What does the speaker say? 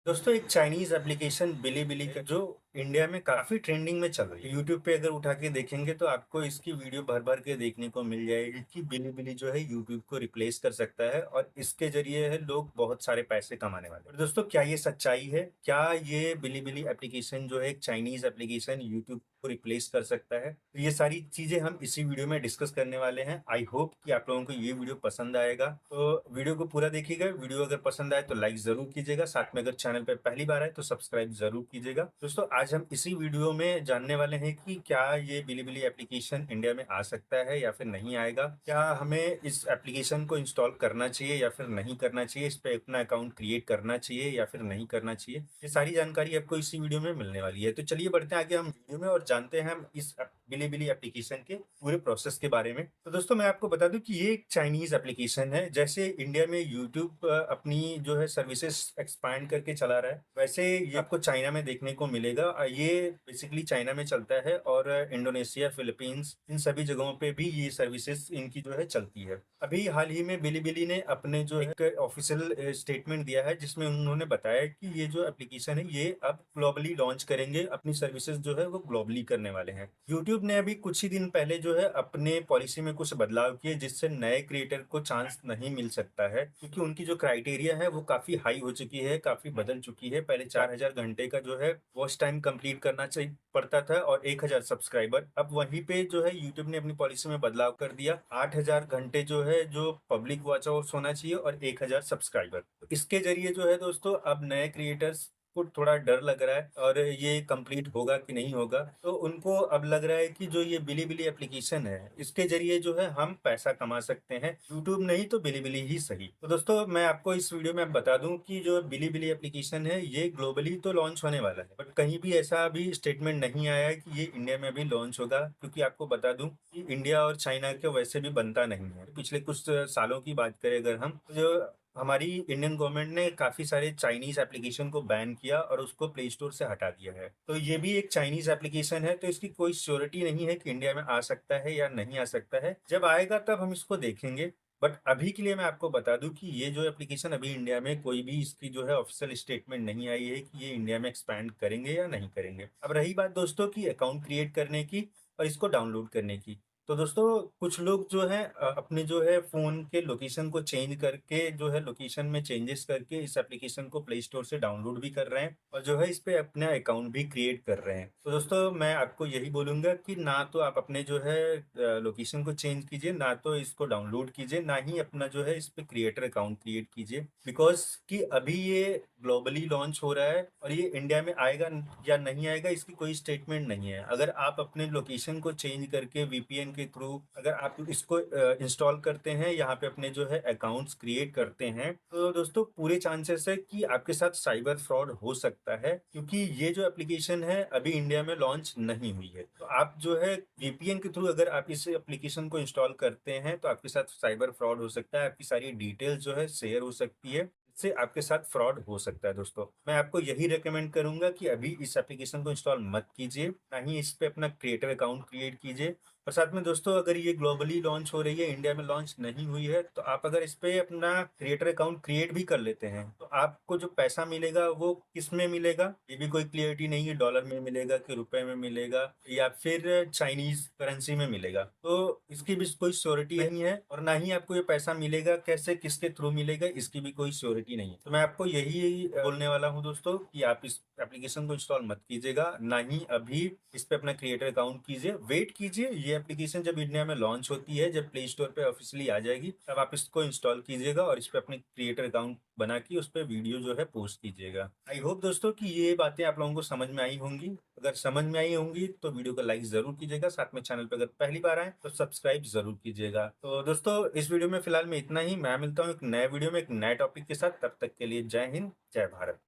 दोस्तों एक Chinese application बिलीबिली का जो इंडिया में काफी ट्रेंडिंग में चल रही है। यूट्यूब पे अगर उठा के देखेंगे तो आपको इसकी वीडियो भर भर के देखने को मिल जाएगी कि बिलीबिली जो है यूट्यूब को रिप्लेस कर सकता है और इसके जरिए है लोग बहुत सारे पैसे कमाने वाले हैं। और दोस्तों क्या ये सच्चाई है? क्या ये बिलीबिली एप्लीकेशन जो है एक चाइनीज एप्लीकेशन यूट्यूब को रिप्लेस कर सकता है? तो ये सारी चीजें हम इसी वीडियो में डिस्कस करने वाले हैं। आई होप कि आप लोगों को ये वीडियो पसंद आएगा, तो वीडियो को पूरा देखिएगा। वीडियो अगर पसंद आए तो लाइक जरूर कीजिएगा, साथ में अगर चैनल पे पहली बार आए तो सब्सक्राइब जरूर कीजिएगा। दोस्तों आज हम इसी वीडियो में जानने वाले हैं कि क्या ये बिलीबिली एप्लीकेशन इंडिया में आ सकता है या फिर नहीं आएगा, क्या हमें इस एप्लीकेशन को इंस्टॉल करना चाहिए या फिर नहीं करना चाहिए, इस पे अपना अकाउंट क्रिएट करना चाहिए या फिर नहीं करना चाहिए। ये सारी जानकारी आपको इसी वीडियो में मिलने वाली है। तो चलिए बढ़ते हैं आगे हम वीडियो में और जानते हैं हम इस बिलीबिली एप्लीकेशन के पूरे प्रोसेस के बारे में। तो दोस्तों मैं आपको बता दूं कि ये एक चाइनीज एप्लीकेशन है। जैसे इंडिया में यूट्यूब अपनी जो है सर्विसेज एक्सपैंड करके चला रहा है, वैसे ये आपको चाइना में देखने को मिलेगा। ये बेसिकली चाइना में चलता है और इंडोनेशिया, फिलीपींस, इन सभी जगहों पे भी ये सर्विसेज इनकी जो है चलती है। अभी हाल ही में बिलीबिली ने अपने जो एक ऑफिशियल स्टेटमेंट दिया है जिसमें उन्होंने बताया कि ये जो एप्लीकेशन है ये अब ग्लोबली लॉन्च करेंगे, अपनी सर्विसेज जो है वो ग्लोबली करने वाले हैं। यूट्यूब ने अभी कुछ ही दिन पहले जो है अपने पॉलिसी में कुछ बदलाव किए जिससे नए क्रिएटर को चांस नहीं मिल सकता है, क्योंकि उनकी जो क्राइटेरिया है वो काफी हाई हो चुकी है, काफी बदल चुकी है। पहले 4000 घंटे का जो है वॉच टाइम कंप्लीट करना चाहिए पड़ता था और 1000 सब्सक्राइबर। अब वहीं पे जो है यूट्यूब ने अपनी पॉलिसी में बदलाव कर दिया, 8000 घंटे जो है जो पब्लिक वॉच आवर्स होना चाहिए और 1000 सब्सक्राइबर। इसके जरिए जो है दोस्तों अब नए क्रिएटर्स को थोड़ा डर लग रहा है और ये कंप्लीट होगा कि नहीं होगा। तो उनको अब लग रहा है कि जो ये बिलीबिली एप्लीकेशन है इसके जरिए जो है हम पैसा कमा सकते हैं, यूट्यूब नहीं तो बिलीबिली ही सही। तो दोस्तों मैं आपको इस वीडियो में बता दूं कि जो बिलीबिली एप्लीकेशन है ये ग्लोबली तो लॉन्च होने वाला है, बट कहीं भी ऐसा अभी स्टेटमेंट नहीं आया है कि ये इंडिया में भी लॉन्च होगा। क्योंकि आपको बता दूं कि इंडिया और चाइना के वैसे भी बनता नहीं है। पिछले कुछ सालों की बात करें अगर हम, तो जो हमारी इंडियन गवर्नमेंट ने काफी सारे चाइनीज एप्लीकेशन को बैन किया और उसको प्ले स्टोर से हटा दिया है। तो ये भी एक चाइनीज एप्लीकेशन है, तो इसकी कोई श्योरिटी नहीं है कि इंडिया में आ सकता है या नहीं आ सकता है। जब आएगा तब हम इसको देखेंगे। बट अभी के लिए मैं आपको बता दूं कि ये जो एप्लीकेशन अभी इंडिया में कोई भी इसकी जो है ऑफिशियल स्टेटमेंट नहीं आई है कि ये इंडिया में एक्सपैंड करेंगे या नहीं करेंगे। अब रही बात दोस्तों की अकाउंट क्रिएट करने की और इसको डाउनलोड करने की, तो दोस्तों कुछ लोग जो है अपने जो है फोन के लोकेशन को चेंज करके जो है लोकेशन में चेंजेस करके इस एप्लीकेशन को प्ले स्टोर से डाउनलोड भी कर रहे हैं और जो है इस पे अपना अकाउंट भी क्रिएट कर रहे हैं। तो दोस्तों मैं आपको यही बोलूंगा कि ना तो आप अपने जो है लोकेशन को चेंज कीजिए, ना तो इसको डाउनलोड कीजिए, ना ही अपना जो है इस पे क्रिएटर अकाउंट क्रिएट कीजिए। बिकॉज कि अभी ये ग्लोबली लॉन्च हो रहा है और ये इंडिया में आएगा या नहीं आएगा इसकी कोई स्टेटमेंट नहीं है। अगर आप अपने लोकेशन को चेंज करके वीपीएन के थ्रू अगर आप इसको इंस्टॉल करते हैं, यहाँ पे अपने जो है अकाउंट्स क्रिएट करते हैं, तो दोस्तों पूरे चांसेस है कि आपके साथ साइबर फ्रॉड हो सकता है। क्योंकि ये जो एप्लीकेशन है अभी इंडिया में लॉन्च नहीं हुई है, तो आप जो है वीपीएन के थ्रू अगर आप इस एप्लीकेशन को इंस्टॉल करते हैं तो आपके साथ साइबर फ्रॉड हो सकता है, आपकी सारी डिटेल्स जो है शेयर हो सकती है, इससे आपके साथ फ्रॉड हो सकता है। दोस्तों मैं आपको यही रेकमेंड करूंगा कि अभी इस एप्लीकेशन को इंस्टॉल मत कीजिए, ना ही इस पे अपना क्रिएटर अकाउंट क्रिएट कीजिए। और साथ में दोस्तों अगर ये ग्लोबली लॉन्च हो रही है, इंडिया में लॉन्च नहीं हुई है, तो आप अगर इस पे अपना क्रिएटर अकाउंट क्रिएट भी कर लेते हैं तो आपको जो पैसा मिलेगा वो किस में मिलेगा ये भी कोई क्लियरिटी नहीं है। डॉलर में मिलेगा कि रुपए में मिलेगा या फिर चाइनीज करेंसी में मिलेगा, तो इसकी भी कोई श्योरिटी नहीं है। और ना ही आपको ये पैसा मिलेगा कैसे, किसके थ्रू मिलेगा, इसकी भी कोई श्योरिटी नहीं है। तो मैं आपको यही बोलने वाला हूँ दोस्तों कि आप इस एप्लीकेशन को इंस्टॉल मत कीजिएगा, ना ही अभी इस पे अपना क्रिएटर अकाउंट कीजिए। वेट कीजिए, ये एप्लीकेशन जब इंडिया में लॉन्च होती है, जब प्ले स्टोर पे ऑफिशियली आ जाएगी, तब आप इसको इंस्टॉल कीजिएगा और इस पे अपने क्रिएटर अकाउंट बना के उस पे वीडियो जो है पोस्ट कीजिएगा। आई होप दोस्तों कि ये बातें आप लोगों को समझ में आई होंगी। अगर समझ में आई होंगी तो वीडियो को लाइक जरूर कीजिएगा, साथ में चैनल पर अगर पहली बार आए तो सब्सक्राइब जरूर कीजिएगा। तो दोस्तों इस वीडियो में फिलहाल में इतना ही। मैं मिलता हूँ एक नए वीडियो में एक नए टॉपिक के साथ, तब तक के लिए जय हिंद, जय भारत।